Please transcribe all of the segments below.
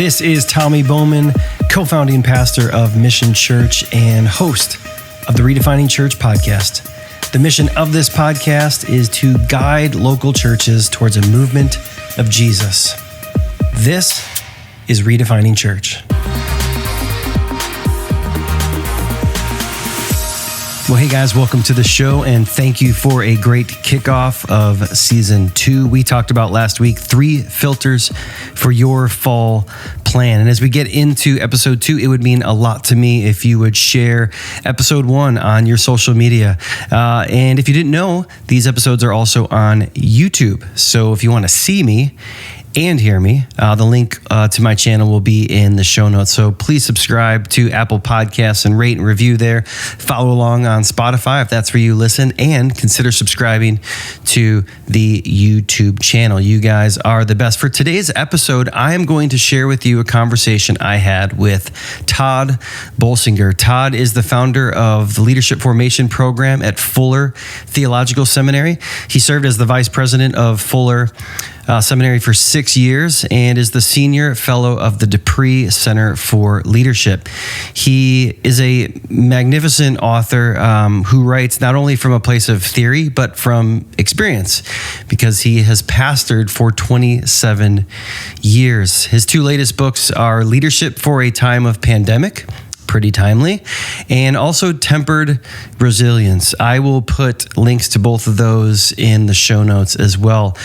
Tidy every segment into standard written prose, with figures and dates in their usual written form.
This is Tommy Bowman, co-founding pastor of Mission Church and host of the Redefining Church podcast. The mission of this podcast is to guide local churches towards a movement of Jesus. This is Redefining Church. Well, hey guys, welcome to the show, and thank you for a great kickoff of season 2. We talked about last week 3 filters for your fall plan. And as we get into episode 2, it would mean a lot to me if you would share episode 1 on your social media. And if you didn't know, these episodes are also on YouTube. So if you want to see me and hear me, the link to my channel will be in the show notes. So please subscribe to Apple Podcasts and rate and review there. Follow along on Spotify if that's where you listen, and consider subscribing to the YouTube channel. You guys are the best. For today's episode, I am going to share with you a conversation I had with Tod Bolsinger. Tod is the founder of the Leadership Formation Program at Fuller Theological Seminary. He served as the vice president of Fuller Seminary for 6 years and is the senior fellow of the Pree Center for Leadership. He is a magnificent author who writes not only from a place of theory, but from experience, because he has pastored for 27 years. His 2 latest books are Leadership for a Time of Pandemic, pretty timely, and also Tempered Resilience. I will put links to both of those in the show notes as well.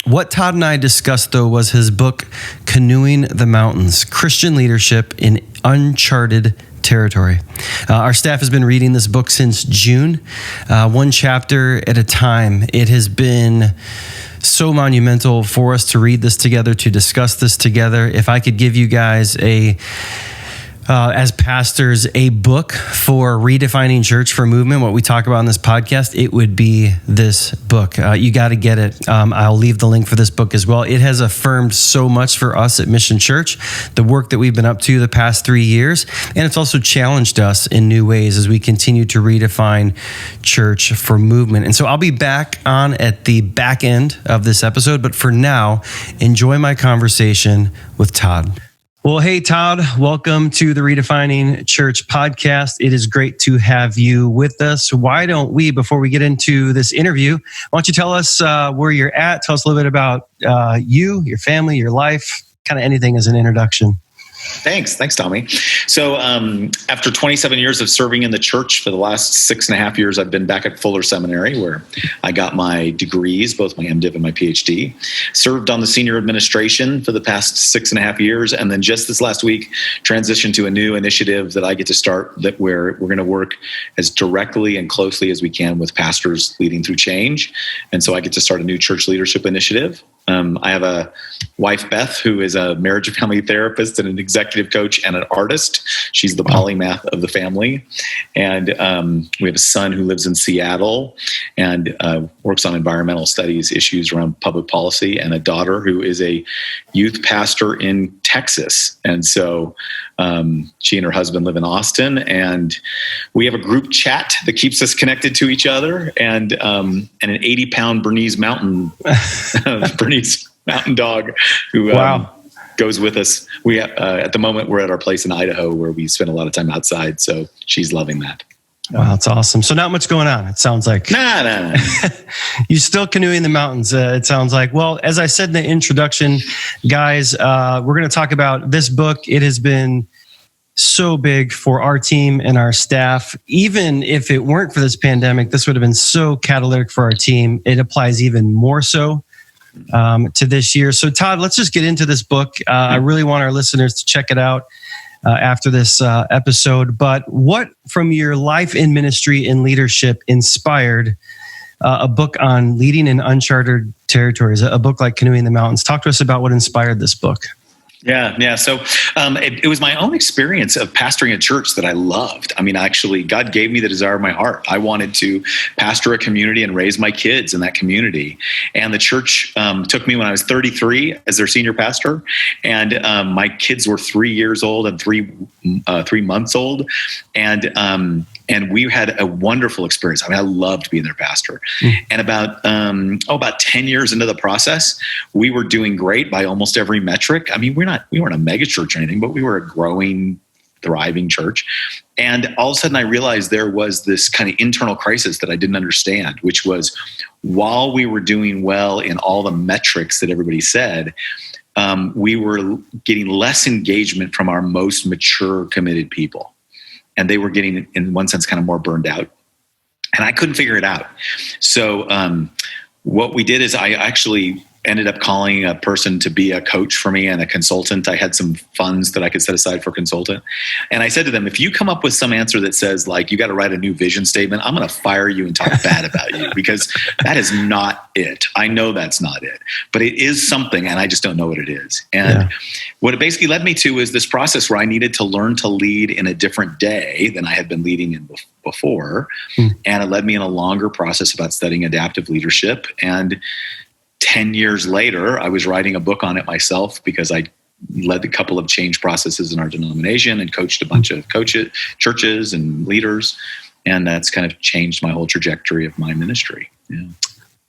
What Tod and I discussed, though, was his book, Canoeing the Mountains, Christian Leadership in Uncharted Territory. Our staff has been reading this book since June, one chapter at a time. It has been so monumental for us to read this together, to discuss this together. If I could give you guys as pastors, a book for redefining church for movement, what we talk about on this podcast, it would be this book. You got to get it. I'll leave the link for this book as well. It has affirmed so much for us at Mission Church, the work that we've been up to the past 3 years, and it's also challenged us in new ways as we continue to redefine church for movement. And so I'll be back on at the back end of this episode, but for now, enjoy my conversation with Tod. Well, hey, Tod, welcome to the Redefining Church podcast. It is great to have you with us. Why don't we, before we get into this interview, why don't you tell us where you're at? Tell us a little bit about you, your family, your life, kind of anything as an introduction. Thanks, Tommy. So after 27 years of serving in the church, for the last 6.5 years, I've been back at Fuller Seminary, where I got my degrees, both my MDiv and my PhD. Served on the senior administration for the past 6.5 years, and then just this last week, transitioned to a new initiative that I get to start, where we're going to work as directly and closely as we can with pastors leading through change. And so I get to start a new church leadership initiative. I have a wife, Beth, who is a marriage and family therapist and an executive coach and an artist. She's the polymath of the family. And we have a son who lives in Seattle and works on environmental studies issues around public policy, and a daughter who is a youth pastor in Texas. And so she and her husband live in Austin, and we have a group chat that keeps us connected to each other, and an 80-pound Bernese mountain dog who goes with us. We at the moment we're at our place in Idaho where we spend a lot of time outside, so she's loving that. Wow, that's awesome. So not much going on, it sounds like. Nah. You're still canoeing the mountains, it sounds like. Well, as I said in the introduction, guys, we're going to talk about this book. It has been so big for our team and our staff. Even if it weren't for this pandemic, this would have been so catalytic for our team. It applies even more so to this year. So Tod, let's just get into this book. I really want our listeners to check it out after this episode. But what from your life in ministry and leadership inspired a book on leading in uncharted territories, a book like Canoeing the Mountains? Talk to us about what inspired this book. Yeah. So it was my own experience of pastoring a church that I loved. I mean, actually, God gave me the desire of my heart. I wanted to pastor a community and raise my kids in that community. And the church took me when I was 33 as their senior pastor. And my kids were 3 years old and 3 months old. And And we had a wonderful experience. I mean, I loved being their pastor. And about 10 years into the process, we were doing great by almost every metric. I mean, we weren't a mega church or anything, but we were a growing, thriving church. And all of a sudden I realized there was this kind of internal crisis that I didn't understand, which was while we were doing well in all the metrics that everybody said, we were getting less engagement from our most mature, committed people. And they were getting, in one sense, kind of more burned out. And I couldn't figure it out. So what we did is I actually ended up calling a person to be a coach for me and a consultant. I had some funds that I could set aside for consultant. And I said to them, if you come up with some answer that says, like, you got to write a new vision statement, I'm going to fire you and talk bad about you, because that is not it. I know that's not it, but it is something, and I just don't know what it is. And what it basically led me to is this process where I needed to learn to lead in a different day than I had been leading in before. And it led me in a longer process about studying adaptive leadership. And 10 years later, I was writing a book on it myself, because I led a couple of change processes in our denomination and coached a bunch of churches and leaders. And that's kind of changed my whole trajectory of my ministry. Yeah.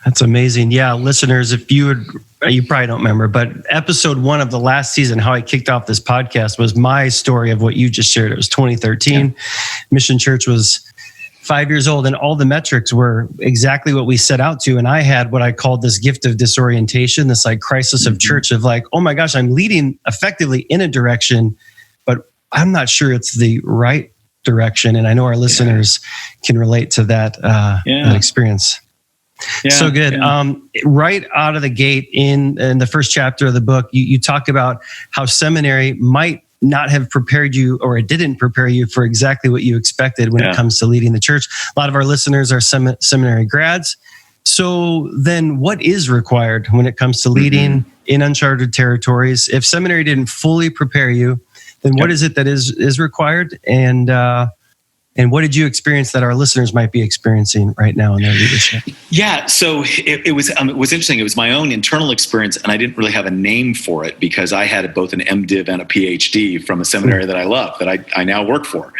That's amazing. Yeah, listeners, if you probably don't remember, but episode 1 of the last season, how I kicked off this podcast, was my story of what you just shared. It was 2013. Mission Church was 5 years old, and all the metrics were exactly what we set out to. And I had what I called this gift of disorientation, this like crisis of church, of like, oh my gosh, I'm leading effectively in a direction, but I'm not sure it's the right direction. And I know our listeners can relate to that, that experience. Yeah, so good. Yeah. Right out of the gate in the first chapter of the book, you talk about how seminary might not have prepared you, or it didn't prepare you for exactly what you expected when it comes to leading the church. A lot of our listeners are seminary grads. So then what is required when it comes to leading in uncharted territories? If seminary didn't fully prepare you, then what is it that is required? And what did you experience that our listeners might be experiencing right now in their leadership? Yeah, so it was interesting. It was my own internal experience, and I didn't really have a name for it, because I had both an MDiv and a PhD from a seminary that I love, that I now work for.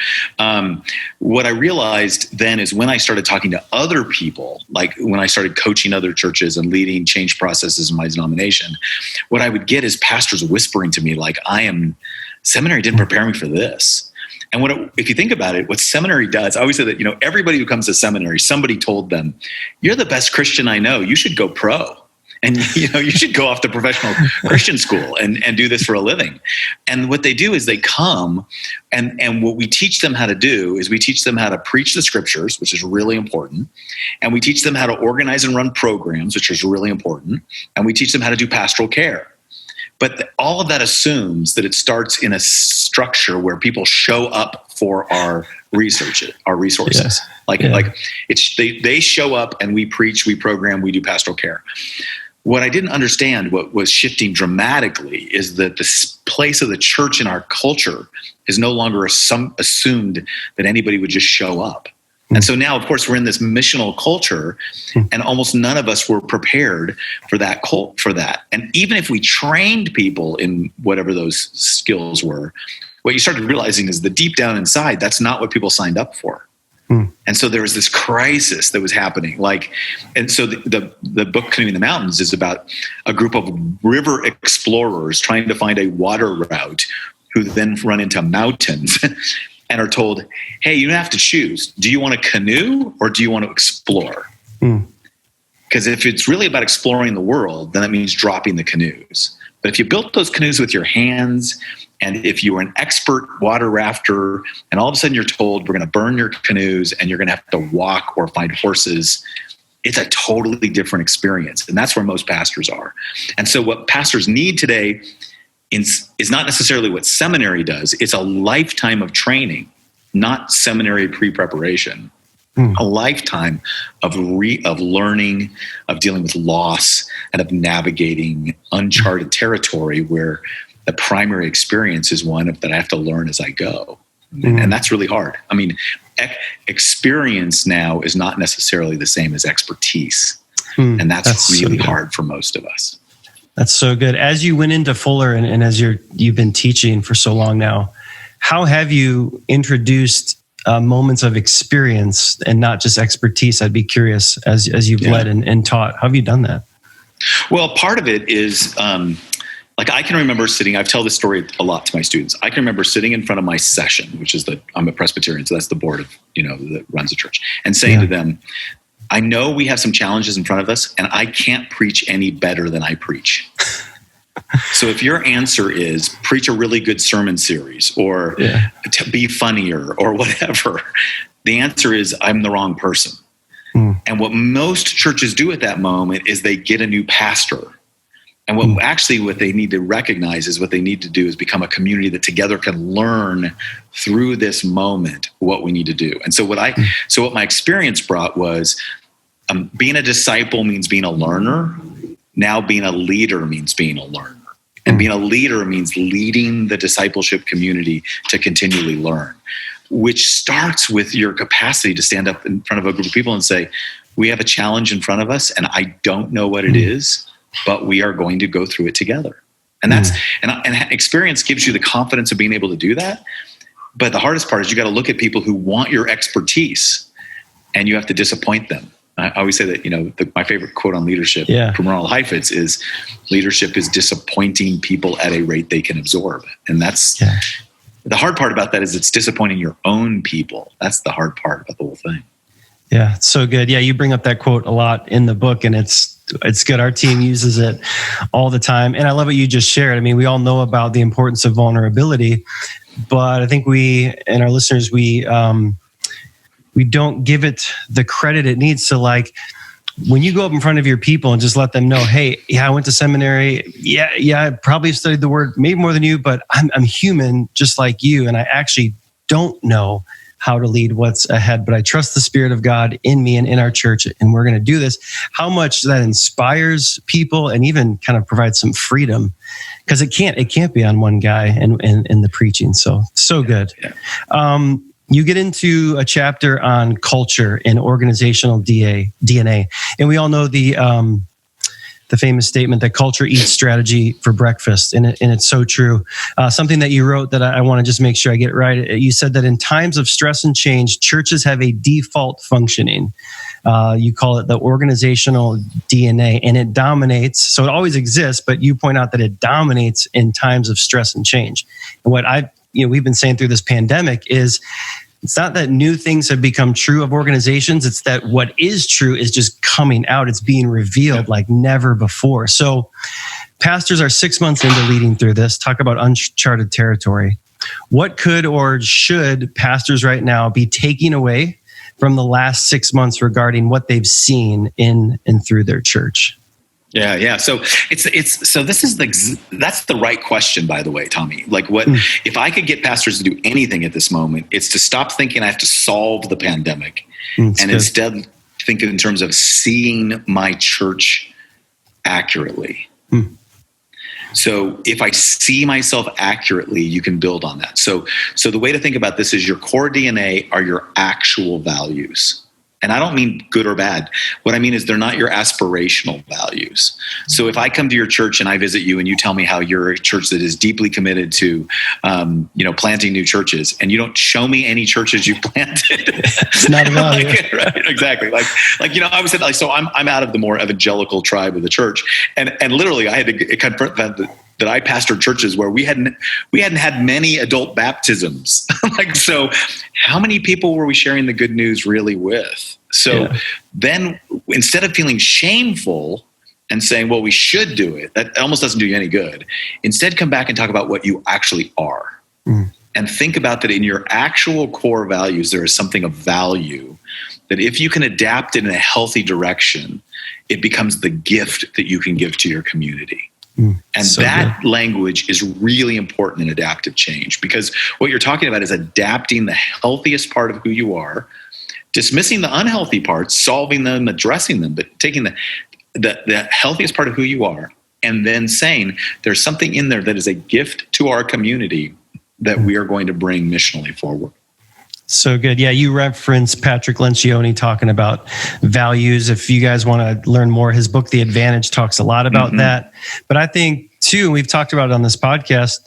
What I realized then is when I started talking to other people, like when I started coaching other churches and leading change processes in my denomination, what I would get is pastors whispering to me, like, seminary didn't prepare me for this. And if you think about it, what seminary does, I always say that, everybody who comes to seminary, somebody told them, you're the best Christian I know. You should go pro. And, you should go off to professional Christian school and do this for a living. And what they do is they come, and what we teach them how to do is we teach them how to preach the scriptures, which is really important. And we teach them how to organize and run programs, which is really important. And we teach them how to do pastoral care. But all of that assumes that it starts in a structure where people show up for our resources. They show up and we preach, we program, we do pastoral care. What I didn't understand, what was shifting dramatically, is that the place of the church in our culture is no longer assumed that anybody would just show up. And so now, of course, we're in this missional culture, and almost none of us were prepared for that. And even if we trained people in whatever those skills were, what you started realizing is that deep down inside, that's not what people signed up for. And so there was this crisis that was happening. And so the book Canoeing the Mountains is about a group of river explorers trying to find a water route, who then run into mountains and are told, hey, you have to choose. Do you want to canoe or do you want to explore? Because if it's really about exploring the world, then that means dropping the canoes. But if you built those canoes with your hands, and if you were an expert water rafter, and all of a sudden you're told, we're going to burn your canoes and you're going to have to walk or find horses, it's a totally different experience. And that's where most pastors are. And so what pastors need today is not necessarily what seminary does. It's a lifetime of training, not seminary pre-preparation. A lifetime of learning, of dealing with loss, and of navigating uncharted territory, where the primary experience is one that I have to learn as I go. And that's really hard. I mean, experience now is not necessarily the same as expertise. And that's really hard for most of us. That's so good. As you went into Fuller and as you've been teaching for so long now, how have you introduced moments of experience and not just expertise? I'd be curious as you've led and taught. How have you done that? Well, part of it is like I can remember sitting, I've told this story a lot to my students. I can remember sitting in front of my session, which is I'm a Presbyterian, so that's the board of, that runs the church, and saying to them, I know we have some challenges in front of us, and I can't preach any better than I preach. So if your answer is preach a really good sermon series or to be funnier or whatever, the answer is I'm the wrong person. And what most churches do at that moment is they get a new pastor. And what they need to recognize is what they need to do is become a community that together can learn through this moment what we need to do. And so what my experience brought was being a disciple means being a learner. Now being a leader means being a learner. And being a leader means leading the discipleship community to continually learn, which starts with your capacity to stand up in front of a group of people and say, we have a challenge in front of us, and I don't know what it is, but we are going to go through it together. And and experience gives you the confidence of being able to do that. But the hardest part is you got to look at people who want your expertise, and you have to disappoint them. I always say that, my favorite quote on leadership from Ronald Heifetz is, leadership is disappointing people at a rate they can absorb. And that's the hard part about that is it's disappointing your own people. That's the hard part about the whole thing. Yeah, it's so good. Yeah, you bring up that quote a lot in the book, and it's good. Our team uses it all the time. And I love what you just shared. I mean, we all know about the importance of vulnerability, but I think we and our listeners, we don't give it the credit it needs. So like when you go up in front of your people and just let them know, hey, I went to seminary. Yeah, I probably studied the word maybe more than you, but I'm human just like you. And I actually don't know how to lead what's ahead, but I trust the Spirit of God in me and in our church, and we're going to do this. How much that inspires people and even kind of provides some freedom, because it can't be on one guy and the preaching. So good. Yeah. You get into a chapter on culture and organizational DNA. And we all know the famous statement that culture eats strategy for breakfast. And it's so true. Something that you wrote that I want to just make sure I get it right. You said that in times of stress and change, churches have a default functioning. You call it the organizational DNA, and it dominates. So it always exists, but you point out that it dominates in times of stress and change. And what we've been saying through this pandemic is it's not that new things have become true of organizations. It's that what is true is just coming out. It's being revealed like never before. So pastors are 6 months into leading through this. Talk about uncharted territory. What could or should pastors right now be taking away from the last 6 months regarding what they've seen in and through their church? Yeah. So that's the right question, by the way, Tommy. Like if I could get pastors to do anything at this moment, it's to stop thinking I have to solve the pandemic and instead think in terms of seeing my church accurately. So if I see myself accurately, you can build on that. So the way to think about this is your core DNA are your actual values. And I don't mean good or bad. What I mean is they're not your aspirational values. So if I come to your church and I visit you and you tell me how you're a church that is deeply committed to, planting new churches, and you don't show me any churches you've planted, it's not a value. Right, exactly. I always said, so I'm out of the more evangelical tribe of the church, and literally I had to confront that I pastored churches where we hadn't had many adult baptisms. So how many people were we sharing the good news really with? So then instead of feeling shameful and saying, well, we should do it, that almost doesn't do you any good. Instead, come back and talk about what you actually are. And think about that in your actual core values, there is something of value that if you can adapt it in a healthy direction, it becomes the gift that you can give to your community. And so that language is really important in adaptive change, because what you're talking about is adapting the healthiest part of who you are, dismissing the unhealthy parts, solving them, addressing them, but taking the healthiest part of who you are, and then saying there's something in there that is a gift to our community that we are going to bring missionally forward. So good. Yeah, you referenced Patrick Lencioni talking about values. If you guys want to learn more, his book, The Advantage, talks a lot about that. But I think too, and we've talked about it on this podcast,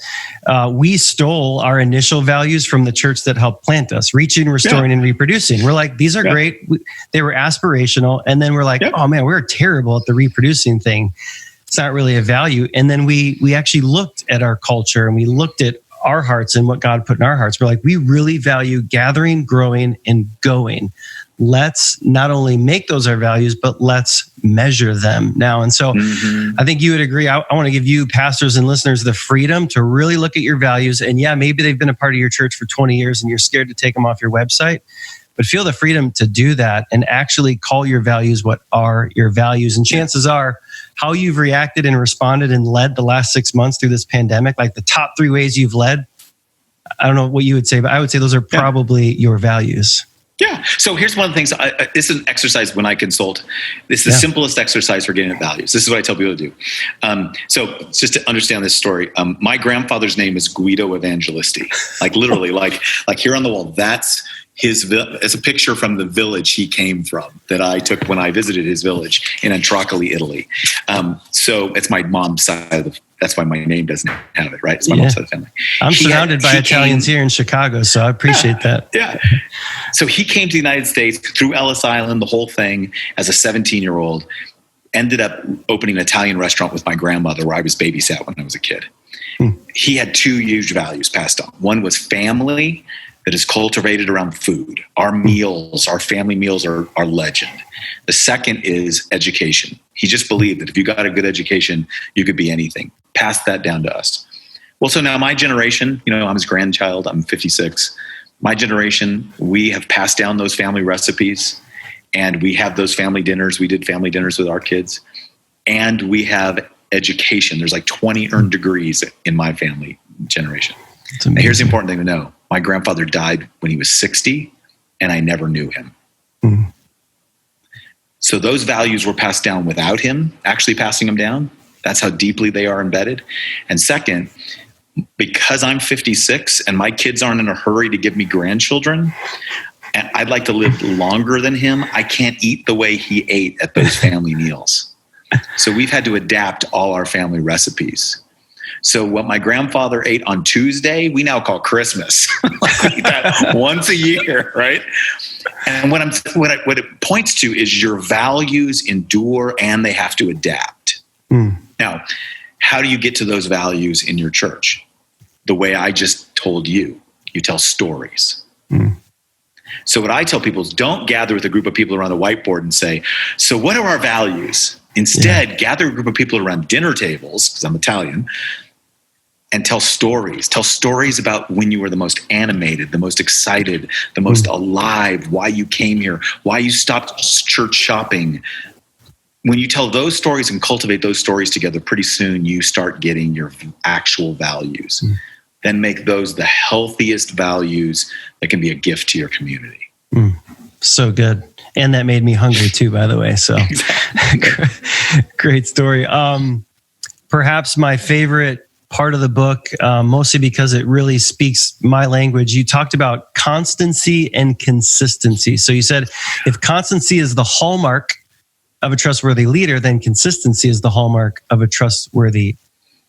we stole our initial values from the church that helped plant us, reaching, restoring, and reproducing. We're like, these are great. They were aspirational. And then we're like, oh man, we're terrible at the reproducing thing. It's not really a value. And then we actually looked at our culture and we looked at our hearts and what God put in our hearts. We're like, we really value gathering, growing, and going. Let's not only make those our values, but let's measure them now. And so I think you would agree. I want to give you, pastors and listeners, the freedom to really look at your values. And yeah, maybe they've been a part of your church for 20 years and you're scared to take them off your website, but feel the freedom to do that and actually call your values what are your values. And chances are, how you've reacted and responded and led the last 6 months through this pandemic, like the top 3 ways you've led, I don't know what you would say, but I would say those are probably your values. Yeah. So here's one of the things. This is an exercise when I consult. This is the simplest exercise for getting at values. This is what I tell people to do. So just to understand this story, my grandfather's name is Guido Evangelisti. Like literally, like here on the wall. That's it's a picture from the village he came from that I took when I visited his village in Antracoli, Italy. So it's my mom's side that's why my name doesn't have it, right? It's my mom's side of the family. I'm surrounded by Italians here in Chicago, so I appreciate that. Yeah. So he came to the United States through Ellis Island, the whole thing, as a 17-year-old, ended up opening an Italian restaurant with my grandmother where I was babysat when I was a kid. He had 2 huge values passed on. One was family that is cultivated around food. Our meals, our family meals are legend. The second is education. He just believed that if you got a good education, you could be anything. Passed that down to us. Well, so now my generation, I'm his grandchild, I'm 56. My generation, we have passed down those family recipes and we have those family dinners. We did family dinners with our kids and we have education. There's like 20 earned degrees in my family generation. Now, here's the important thing to know. My grandfather died when he was 60 and I never knew him. So those values were passed down without him actually passing them down. That's how deeply they are embedded. And second, because I'm 56 and my kids aren't in a hurry to give me grandchildren, and I'd like to live longer than him, I can't eat the way he ate at those family meals. So we've had to adapt all our family recipes. So what my grandfather ate on Tuesday, we now call Christmas. We eat that once a year, right? And what it points to is your values endure and they have to adapt. Now, how do you get to those values in your church? The way I just told you. You tell stories. So what I tell people is don't gather with a group of people around the whiteboard and say, so what are our values? Instead, gather a group of people around dinner tables, because I'm Italian, and tell stories. Tell stories about when you were the most animated, the most excited, the most alive, why you came here, why you stopped church shopping. When you tell those stories and cultivate those stories together, pretty soon you start getting your actual values. Then make those the healthiest values that can be a gift to your community. So good. And that made me hungry too, by the way. So great story. Perhaps my favorite part of the book, mostly because it really speaks my language. You talked about constancy and consistency. So you said, if constancy is the hallmark of a trustworthy leader, then consistency is the hallmark of a trustworthy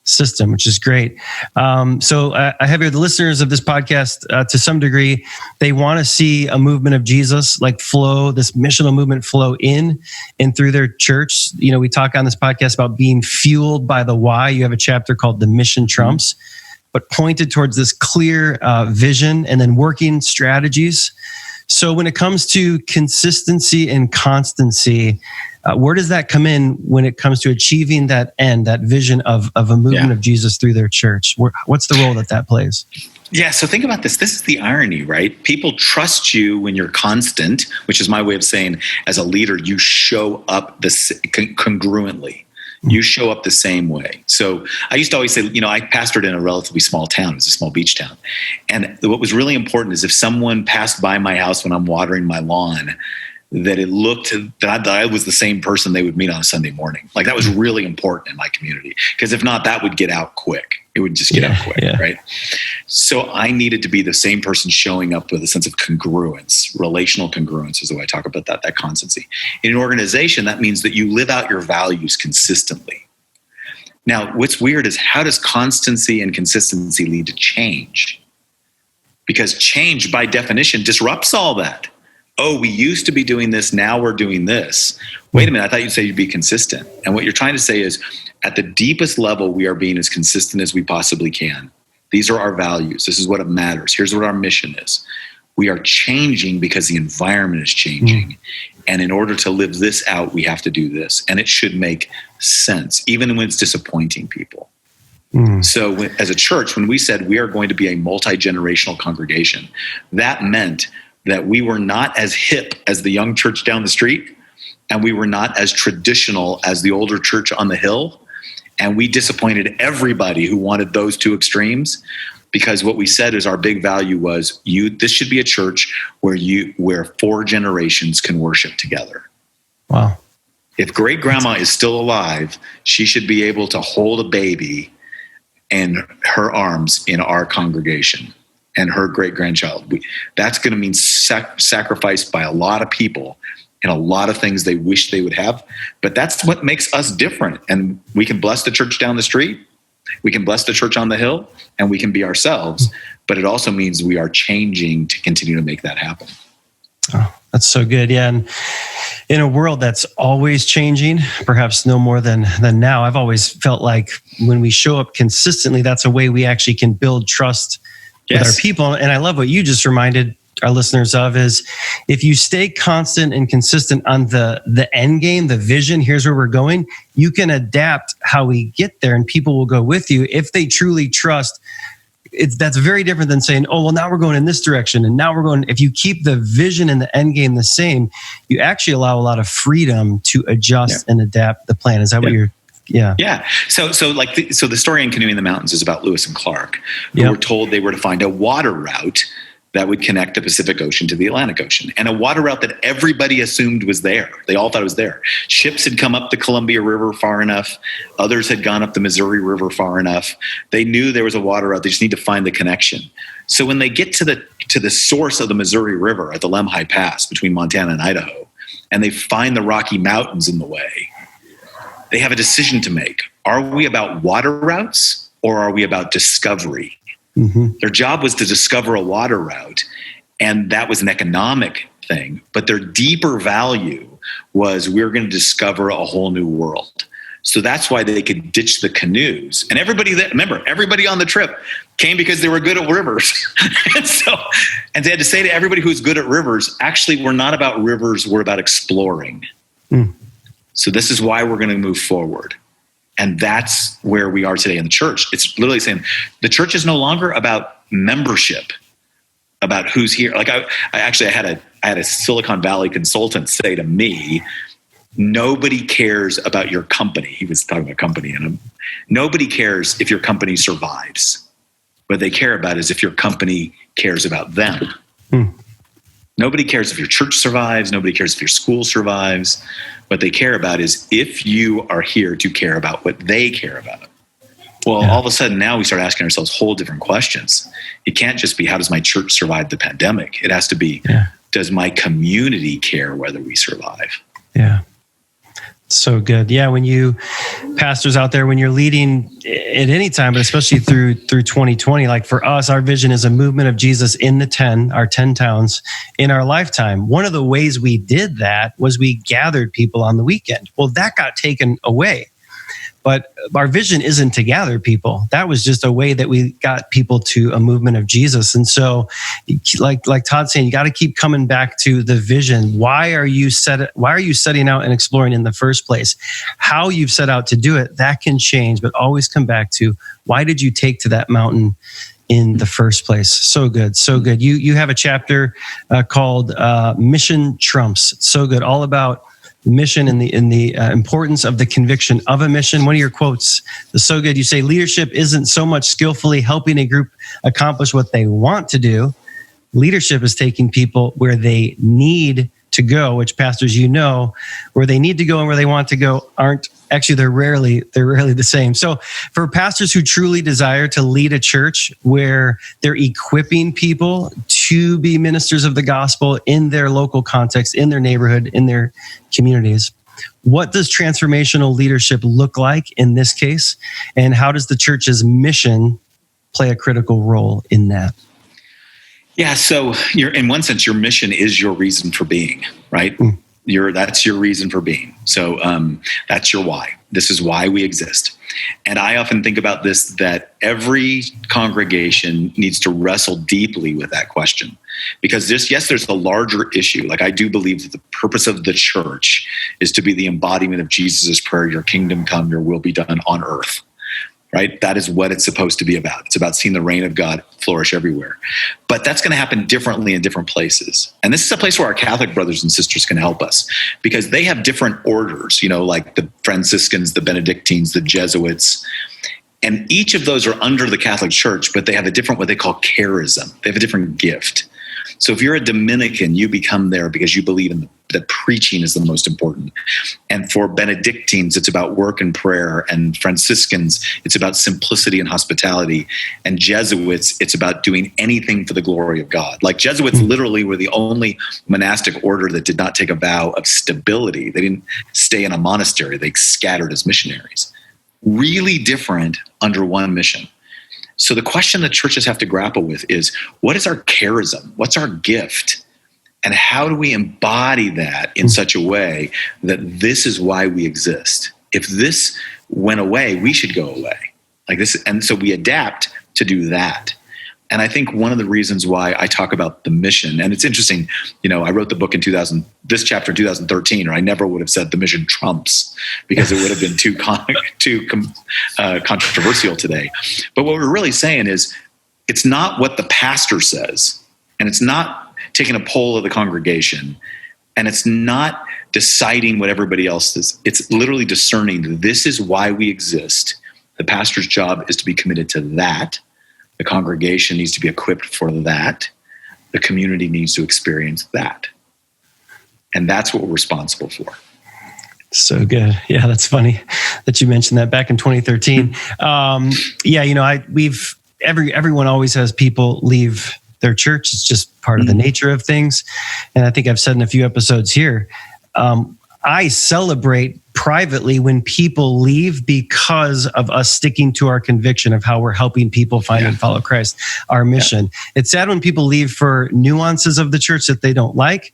system, which is great. So I have here the listeners of this podcast, to some degree, they want to see a movement of Jesus like flow, this missional movement flow in and through their church. We talk on this podcast about being fueled by the why. You have a chapter called The Mission Trumps, but pointed towards this clear vision and then working strategies. So when it comes to consistency and constancy, where does that come in when it comes to achieving that end, that vision of a movement of Jesus through their church? What's the role that plays? Yeah, so think about this. This is the irony, right? People trust you when you're constant, which is my way of saying, as a leader, you show up congruently. You show up the same way. So I used to always say, I pastored in a relatively small town. It was a small beach town. And what was really important is if someone passed by my house when I'm watering my lawn, that it looked that I was the same person they would meet on a Sunday morning. Like that was really important in my community. Because if not, that would get out quick. It would just get out quick, right? So I needed to be the same person showing up with a sense of congruence. Relational congruence is the way I talk about that constancy. In an organization, that means that you live out your values consistently. Now, what's weird is how does constancy and consistency lead to change? Because change, by definition, disrupts all that. Oh, we used to be doing this, now we're doing this. Wait a minute, I thought you'd say you'd be consistent. And what you're trying to say is, at the deepest level, we are being as consistent as we possibly can. These are our values. This is what matters. Here's what our mission is. We are changing because the environment is changing. And in order to live this out, we have to do this. And it should make sense, even when it's disappointing people. So as a church, when we said we are going to be a multi-generational congregation, that meant that we were not as hip as the young church down the street, and we were not as traditional as the older church on the hill. And we disappointed everybody who wanted those two extremes, because what we said is our big value was this should be a church where 4 generations can worship together. Wow. If great grandma is still alive, she should be able to hold a baby in her arms in our congregation, and her great grandchild. That's going to mean sacrifice by a lot of people and a lot of things they wish they would have. But that's what makes us different. And we can bless the church down the street, we can bless the church on the hill, and we can be ourselves. But it also means we are changing to continue to make that happen. Oh, that's so good. Yeah. And in a world that's always changing, perhaps no more than now, I've always felt like when we show up consistently, that's a way we actually can build trust with our people. And I love what you just reminded our listeners of is, if you stay constant and consistent on the end game, the vision, here's where we're going, you can adapt how we get there, and people will go with you if they truly trust. That's very different than saying, oh, well, now we're going in this direction. And now we're going, if you keep the vision and the end game the same, you actually allow a lot of freedom to adjust and adapt the plan. Is that what you're, Yeah. So the story in Canoeing the Mountains is about Lewis and Clark, who were told they were to find a water route that would connect the Pacific Ocean to the Atlantic Ocean, and a water route that everybody assumed was there. They all thought it was there. Ships had come up the Columbia River far enough. Others had gone up the Missouri River far enough. They knew there was a water route. They just need to find the connection. So when they get to the source of the Missouri River at the Lemhi Pass between Montana and Idaho, and they find the Rocky Mountains in the way, they have a decision to make. Are we about water routes, or are we about discovery? Their job was to discover a water route, and that was an economic thing. But their deeper value was, we're going to discover a whole new world. So that's why they could ditch the canoes. And everybody on the trip came because they were good at rivers. and they had to say to everybody who's good at rivers, actually, we're not about rivers, we're about exploring. So this is why we're going to move forward. And that's where we are today in the church. It's literally saying the church is no longer about membership, about who's here. Like I had a Silicon Valley consultant say to me, nobody cares about your company. He was talking about company, and nobody cares if your company survives. What they care about is if your company cares about them. Nobody cares if your church survives. Nobody cares if your school survives. What they care about is if you are here to care about what they care about. Well, all of a sudden now we start asking ourselves whole different questions. It can't just be, how does my church survive the pandemic? It has to be, does my community care whether we survive? Yeah. So good. Yeah. When you pastors out there, when you're leading at any time, but especially through 2020, like for us, our vision is a movement of Jesus in our 10 towns in our lifetime. One of the ways we did that was we gathered people on the weekend. Well, that got taken away. But our vision isn't to gather people. That was just a way that we got people to a movement of Jesus. And so, like Todd's saying, you got to keep coming back to the vision. Why are you setting out and exploring in the first place? How you've set out to do it, that can change, but always come back to, why did you take to that mountain in the first place? So good, so good. You have a chapter called Mission Trumps. So good, all about mission and the importance of the conviction of a mission. One of your quotes is so good. You say, leadership isn't so much skillfully helping a group accomplish what they want to do. Leadership is taking people where they need to go, which pastors, where they need to go and where they want to go aren't actually, they're rarely the same. So for pastors who truly desire to lead a church where they're equipping people to be ministers of the gospel in their local context, in their neighborhood, in their communities, what does transformational leadership look like in this case? And how does the church's mission play a critical role in that? Yeah, so in one sense, your mission is your reason for being, right? That's your reason for being. So that's your why. This is why we exist. And I often think about this, that every congregation needs to wrestle deeply with that question. Because there's a larger issue. Like, I do believe that the purpose of the church is to be the embodiment of Jesus' prayer, your kingdom come, your will be done on earth. Right? That is what it's supposed to be about. It's about seeing the reign of God flourish everywhere. But that's going to happen differently in different places. And this is a place where our Catholic brothers and sisters can help us, because they have different orders, like the Franciscans, the Benedictines, the Jesuits. And each of those are under the Catholic Church, but they have a different, what they call charism. They have a different gift. So if you're a Dominican, you become there because you believe in that preaching is the most important. And for Benedictines, it's about work and prayer. And Franciscans, it's about simplicity and hospitality. And Jesuits, it's about doing anything for the glory of God. Like, Jesuits literally were the only monastic order that did not take a vow of stability. They didn't stay in a monastery. They scattered as missionaries. Really different under one mission. So the question that churches have to grapple with is, what is our charism? What's our gift? And how do we embody that in such a way that this is why we exist? If this went away, we should go away. Like this, and so we adapt to do that. And I think one of the reasons why I talk about the mission, and it's interesting, I wrote the book in this chapter in 2013, or I never would have said the mission trumps, because it would have been too controversial today. But what we're really saying is, it's not what the pastor says, and it's not taking a poll of the congregation, and it's not deciding what everybody else is. It's literally discerning, this is why we exist. The pastor's job is to be committed to that. The congregation needs to be equipped for that. The community needs to experience that. And that's what we're responsible for. So good. Yeah, that's funny that you mentioned that back in 2013. Everyone always has people leave their church. It's just part of the nature of things. And I think I've said in a few episodes here, I celebrate privately when people leave because of us sticking to our conviction of how we're helping people find and follow Christ, our mission. It's sad when people leave for nuances of the church that they don't like.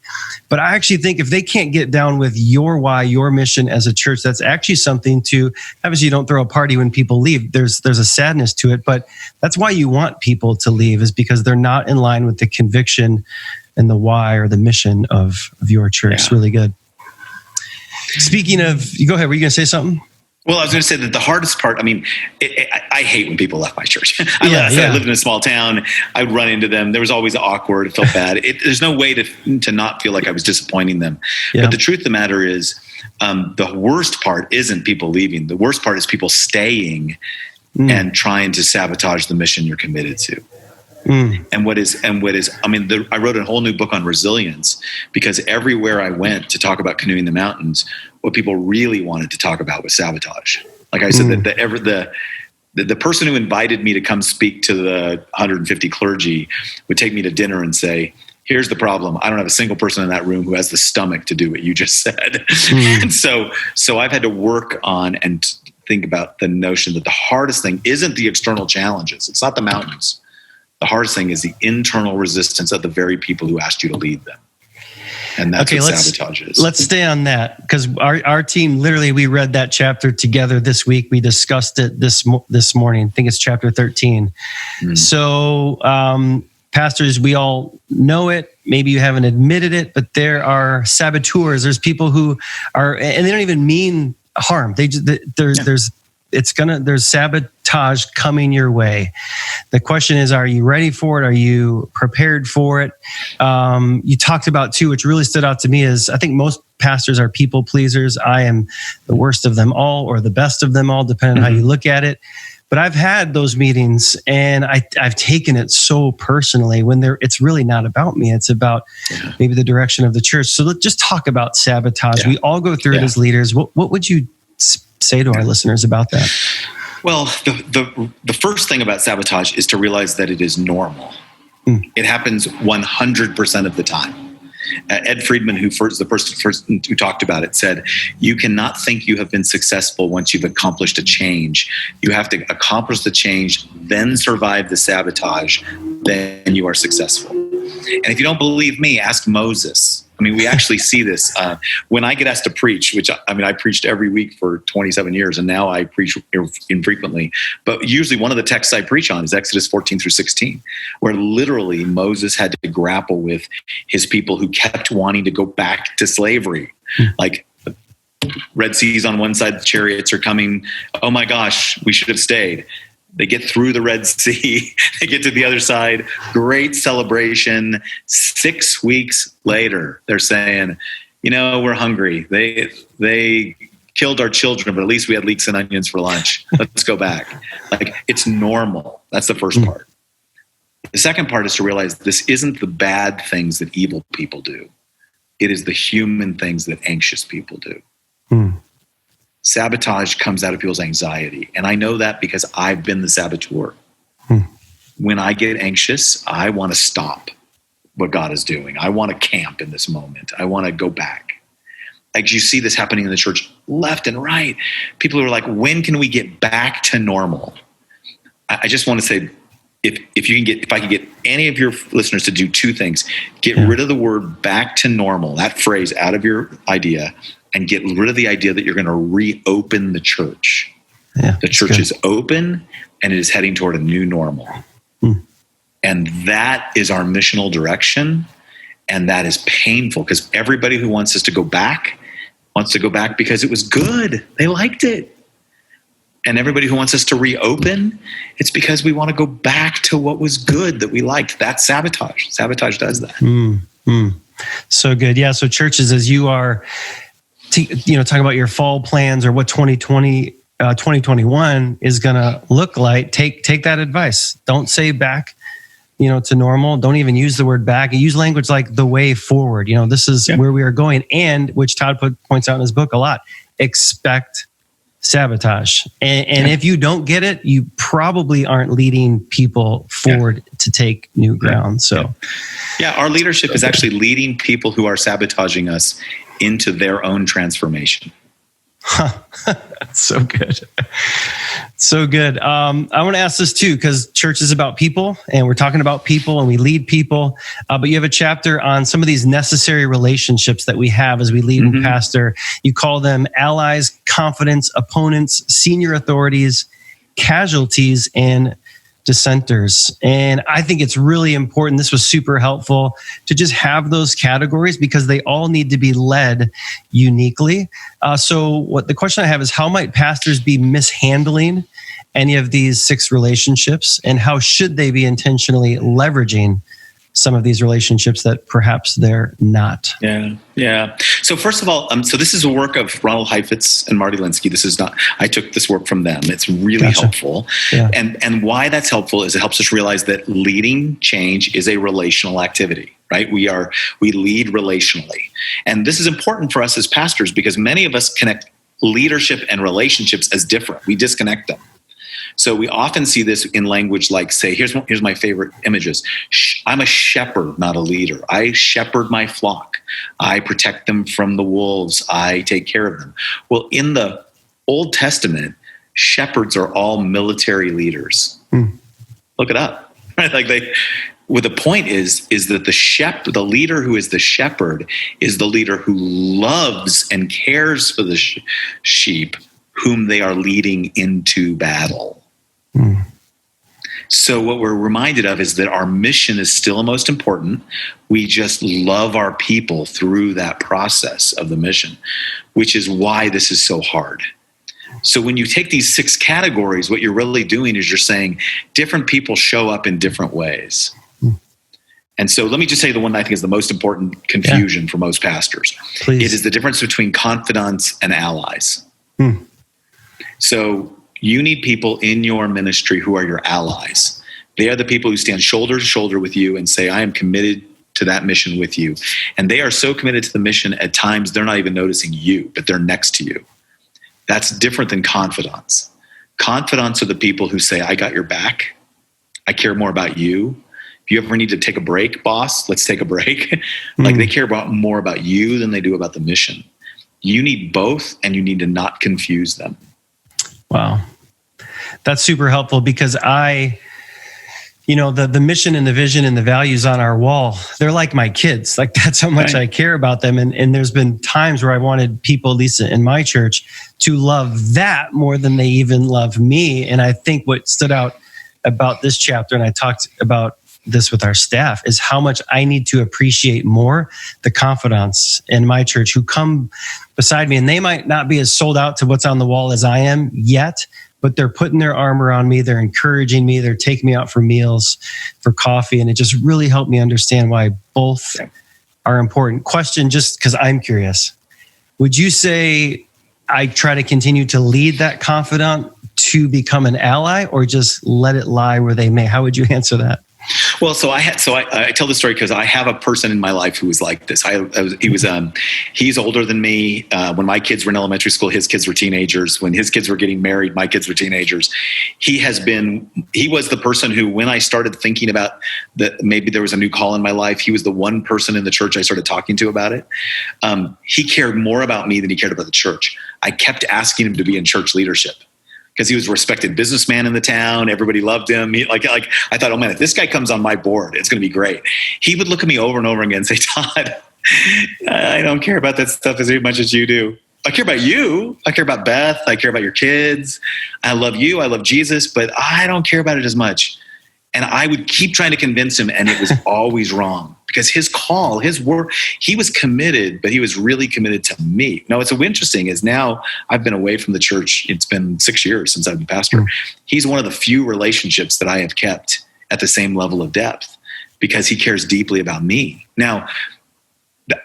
But I actually think if they can't get down with your why, your mission as a church, that's actually something to, obviously you don't throw a party when people leave. There's a sadness to it, but that's why you want people to leave, is because they're not in line with the conviction and the why or the mission of your church. It's really good. Speaking of, you go ahead. Were you going to say something? Well, I was going to say that the hardest part, I hate when people left my church. I lived in a small town. I would run into them. There was always awkward. It felt bad. There's no way to not feel like I was disappointing them. Yeah. But the truth of the matter is, the worst part isn't people leaving. The worst part is people staying and trying to sabotage the mission you're committed to. I wrote a whole new book on resilience, because everywhere I went to talk about Canoeing the Mountains, what people really wanted to talk about was sabotage. Like I said, that the person who invited me to come speak to the 150 clergy would take me to dinner and say, here's the problem. I don't have a single person in that room who has the stomach to do what you just said. And so I've had to work on and think about the notion that the hardest thing isn't the external challenges. It's not the mountains. The hardest thing is the internal resistance of the very people who asked you to lead them. And that's what sabotage is. Let's stay on that, because our team, literally, we read that chapter together this week. We discussed it this morning. I think it's chapter 13. So, pastors, we all know it. Maybe you haven't admitted it, but there are saboteurs. There's people who are, and they don't even mean harm. There's sabotage coming your way. The question is, are you ready for it? Are you prepared for it? You talked about too, which really stood out to me, is I think most pastors are people pleasers. I am the worst of them all, or the best of them all, depending on how you look at it. But I've had those meetings, and I've taken it so personally when it's really not about me. It's about maybe the direction of the church. So let's just talk about sabotage. We all go through it as leaders. What would you say to our listeners about that? Well, the first thing about sabotage is to realize that it is normal. It happens 100% of the time. Ed Friedman, the person who talked about it, said, you cannot think you have been successful once you've accomplished a change. You have to accomplish the change, then survive the sabotage, then you are successful. And if you don't believe me, ask Moses. I mean, we actually see this when I get asked to preach, which I preached every week for 27 years, and now I preach infrequently. But usually one of the texts I preach on is Exodus 14 through 16, where literally Moses had to grapple with his people who kept wanting to go back to slavery. Like, Red Sea's on one side, the chariots are coming. Oh my gosh, we should have stayed. They get through the Red Sea. They get to the other side. Great celebration. 6 weeks later, they're saying, we're hungry. They killed our children, but at least we had leeks and onions for lunch. Let's go back. Like, it's normal. That's the first part. The second part is to realize this isn't the bad things that evil people do. It is the human things that anxious people do. Sabotage comes out of people's anxiety. And I know that because I've been the saboteur. When I get anxious, I want to stop what God is doing. I want to camp in this moment. I want to go back. Like, you see this happening in the church left and right. People who are like, when can we get back to normal? I just want to say, if I could get any of your listeners to do two things, get rid of the word back to normal, that phrase, out of your idea, and get rid of the idea that you're going to reopen the church. Yeah, the church is open and it is heading toward a new normal. And that is our missional direction. And that is painful because everybody who wants us to go back wants to go back because it was good. They liked it. And everybody who wants us to reopen, it's because we want to go back to what was good that we liked. That's sabotage. Sabotage does that. So good. Yeah. So churches, as you are, talking about your fall plans or what 2021 is going to look like, take that advice. Don't say back, to normal. Don't even use the word back. Use language like the way forward. This is where we are going. And which Tod points out in his book a lot, expect sabotage. And if you don't get it, you probably aren't leading people forward to take new ground. So our leadership is actually leading people who are sabotaging us into their own transformation. That's so good. So good. I want to ask this too, because church is about people and we're talking about people and we lead people. But you have a chapter on some of these necessary relationships that we have as we lead and pastor. You call them allies, confidants, opponents, senior authorities, casualties, and dissenters. And I think it's really important. This was super helpful to just have those categories because they all need to be led uniquely. So the question I have is, how might pastors be mishandling any of these 6 relationships, and how should they be intentionally leveraging some of these relationships that perhaps they're not? Yeah. So first of all, so this is a work of Ronald Heifetz and Marty Linsky. This is not, I took this work from them. It's really helpful. Yeah. And why that's helpful is it helps us realize that leading change is a relational activity, right? We lead relationally. And this is important for us as pastors because many of us connect leadership and relationships as different. We disconnect them. So we often see this in language like, say, here's my favorite images. I'm a shepherd, not a leader. I shepherd my flock. I protect them from the wolves. I take care of them. Well, in the Old Testament, shepherds are all military leaders. Look it up. Right? The point is that the leader who is the shepherd is the leader who loves and cares for the sheep whom they are leading into battle. So what we're reminded of is that our mission is still most important. We just love our people through that process of the mission, which is why this is so hard. So when you take these 6 categories, what you're really doing is you're saying different people show up in different ways. And so let me just say the one I think is the most important confusion for most pastors. Please. It is the difference between confidants and allies. So you need people in your ministry who are your allies. They are the people who stand shoulder to shoulder with you and say, I am committed to that mission with you. And they are so committed to the mission at times they're not even noticing you, but they're next to you. That's different than confidants. Confidants are the people who say, I got your back. I care more about you. If you ever need to take a break, boss, let's take a break. Like they care more about you than they do about the mission. You need both, and you need to not confuse them. Wow. That's super helpful, because the mission and the vision and the values on our wall, they're like my kids. Like, that's how much I care about them. And there's been times where I wanted people, at least in my church, to love that more than they even love me. And I think what stood out about this chapter, and I talked about this with our staff, is how much I need to appreciate more the confidants in my church who come beside me. And they might not be as sold out to what's on the wall as I am yet, but they're putting their arm around me. They're encouraging me. They're taking me out for meals, for coffee. And it just really helped me understand why both are important. Question, just because I'm curious, would you say I try to continue to lead that confidant to become an ally, or just let it lie where they may? How would you answer that? Well, I tell the story because I have a person in my life who was like this. He's older than me. When my kids were in elementary school, his kids were teenagers. When his kids were getting married, my kids were teenagers. He was the person who, when I started thinking about that maybe there was a new call in my life, he was the one person in the church I started talking to about it. He cared more about me than he cared about the church. I kept asking him to be in church leadership, because he was a respected businessman in the town. Everybody loved him. I thought, oh man, if this guy comes on my board, it's going to be great. He would look at me over and over again and say, Todd, I don't care about that stuff as much as you do. I care about you. I care about Beth. I care about your kids. I love you. I love Jesus, but I don't care about it as much. And I would keep trying to convince him, and it was always wrong, because his call, his work, he was committed, but he was really committed to me. Now, what's so interesting is now I've been away from the church. It's been 6 years since I've been pastor. He's one of the few relationships that I have kept at the same level of depth, because he cares deeply about me. Now,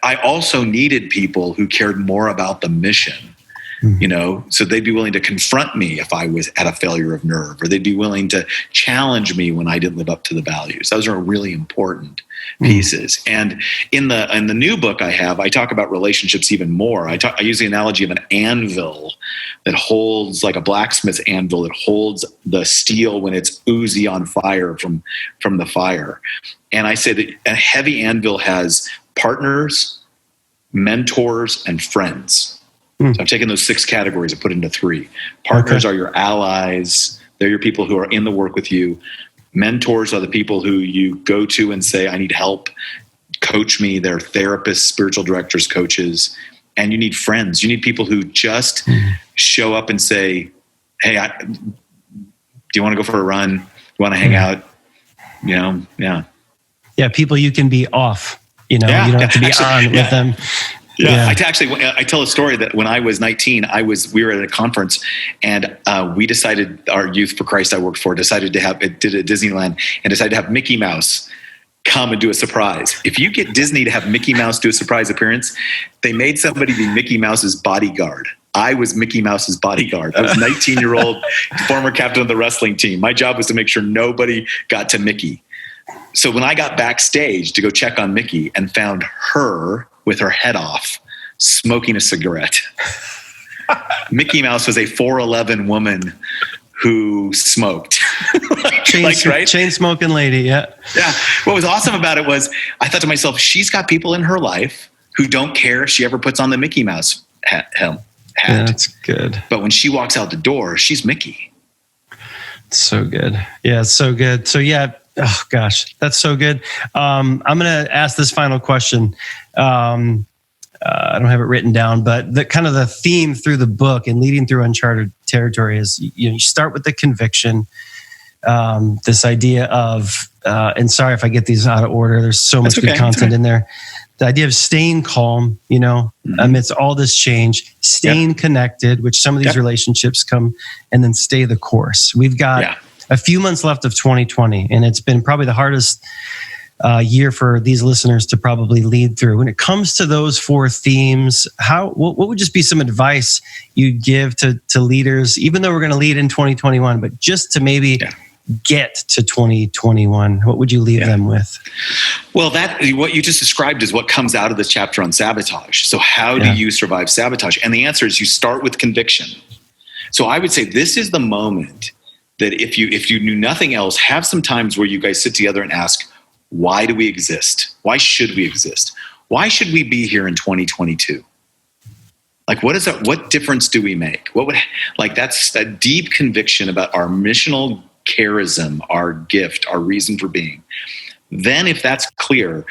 I also needed people who cared more about the mission. So they'd be willing to confront me if I was at a failure of nerve, or they'd be willing to challenge me when I didn't live up to the values. Those are really important pieces. And in the new book I talk about relationships even more. I use the analogy of an anvil that holds, like a blacksmith's anvil, that holds the steel when it's oozy on fire from the fire. And I say that a heavy anvil has partners, mentors, and friends. So I've taken those 6 categories and put it into 3. Partners are your allies. They're your people who are in the work with you. Mentors are the people who you go to and say, I need help. Coach me. They're therapists, spiritual directors, coaches. And you need friends. You need people who just show up and say, hey, do you want to go for a run? You want to hang out? Yeah, people you can be off. You don't have to be on with them. Yeah. I tell a story that when I was 19, we were at a conference, and we decided, our Youth for Christ I worked for did at Disneyland, and decided to have Mickey Mouse come and do a surprise. If you get Disney to have Mickey Mouse do a surprise appearance, they made somebody be Mickey Mouse's bodyguard. I was Mickey Mouse's bodyguard. I was a 19-year-old former captain of the wrestling team. My job was to make sure nobody got to Mickey. So when I got backstage to go check on Mickey and found her with her head off, smoking a cigarette. Mickey Mouse was a 4'11" woman who smoked. Chain smoking lady, yeah. Yeah. What was awesome about it was, I thought to myself, she's got people in her life who don't care if she ever puts on the Mickey Mouse hat. Yeah, that's good. But when she walks out the door, she's Mickey. So good. Yeah, it's so good. So yeah, oh gosh, that's so good. I'm going to ask this final question. I don't have it written down, but the kind of the theme through the book and leading through Uncharted Territory is, you start with the conviction, this idea of, and sorry if I get these out of order, there's so much good content in there. The idea of staying calm, amidst all this change, staying connected, which some of these relationships come, and then stay the course. We've got a few months left of 2020, and it's been probably the hardest year for these listeners to probably lead through. When it comes to those 4 themes, what would just be some advice you'd give to leaders, even though we're going to lead in 2021, but just to maybe get to 2021, what would you leave them with? Well, what you just described is what comes out of this chapter on sabotage. So how do you survive sabotage? And the answer is you start with conviction. So I would say this is the moment that if you knew nothing else, have some times where you guys sit together and ask, Why do we exist? Why should we exist? Why should we be here in 2022? Like, what difference do we make? That's a deep conviction about our missional charism, our gift, our reason for being. Then if that's clear,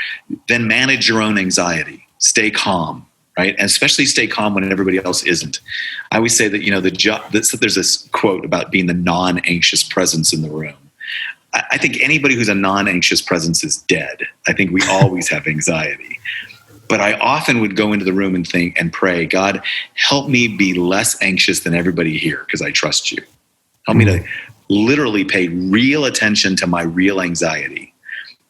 then manage your own anxiety. Stay calm, right? And especially stay calm when everybody else isn't. I always say that, there's this quote about being the non-anxious presence in the room. I think anybody who's a non-anxious presence is dead. I think we always have anxiety. But I often would go into the room and think and pray, God, help me be less anxious than everybody here because I trust you. Help me to literally pay real attention to my real anxiety,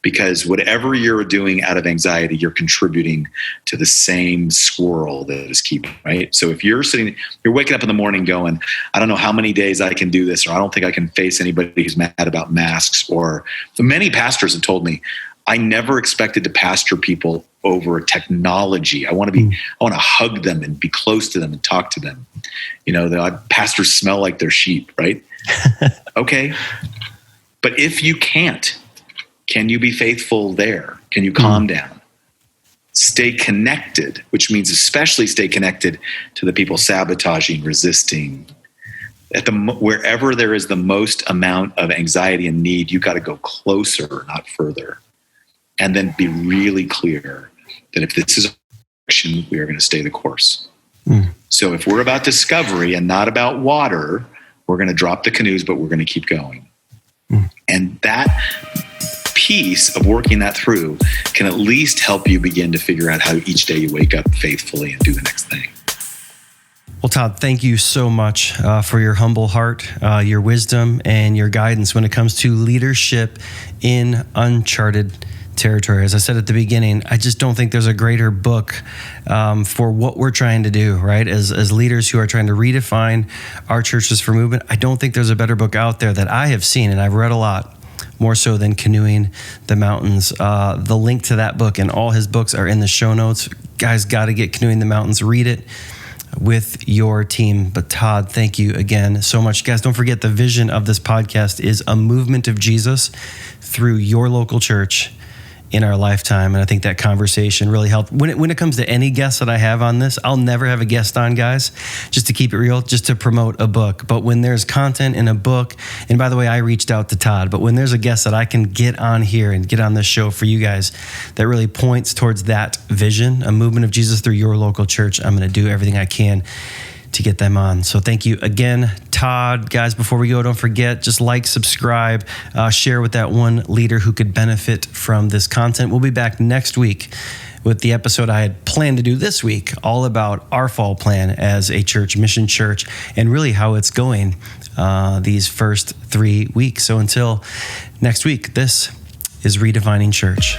because whatever you're doing out of anxiety, you're contributing to the same squirrel that is keeping, right? So if you're waking up in the morning going, I don't know how many days I can do this, or I don't think I can face anybody who's mad about masks, or many pastors have told me, I never expected to pastor people over technology. I want to hug them and be close to them and talk to them. The pastors smell like their sheep, right? Okay. But if you can't, can you be faithful there? Can you calm down? Stay connected, which means especially stay connected to the people sabotaging, resisting. Wherever there is the most amount of anxiety and need, you got to go closer, not further. And then be really clear that if this is a direction, we are going to stay the course. So if we're about discovery and not about water, we're going to drop the canoes, but we're going to keep going. And that piece of working that through can at least help you begin to figure out how each day you wake up faithfully and do the next thing. Well, Tod, thank you so much for your humble heart, your wisdom, and your guidance when it comes to leadership in uncharted territory. As I said at the beginning, I just don't think there's a greater book for what we're trying to do, right? As leaders who are trying to redefine our churches for movement, I don't think there's a better book out there that I have seen, and I've read a lot, more so than Canoeing the Mountains. The link to that book and all his books are in the show notes. Guys, got to get Canoeing the Mountains. Read it with your team. But Tod, thank you again so much. Guys, don't forget the vision of this podcast is a movement of Jesus through your local church in our lifetime. And I think that conversation really helped. When it comes to any guests that I have on this, I'll never have a guest on, guys, just to keep it real, just to promote a book. But when there's content in a book, and by the way, I reached out to Tod, but when there's a guest that I can get on here and get on this show for you guys that really points towards that vision, a movement of Jesus through your local church, I'm going to do everything I can to get them on. So thank you again, Tod. Guys, before we go, don't forget, just like, subscribe, share with that one leader who could benefit from this content. We'll be back next week with the episode I had planned to do this week, all about our fall plan as a church, mission church, and really how it's going these first 3 weeks. So until next week, this is Redefining Church.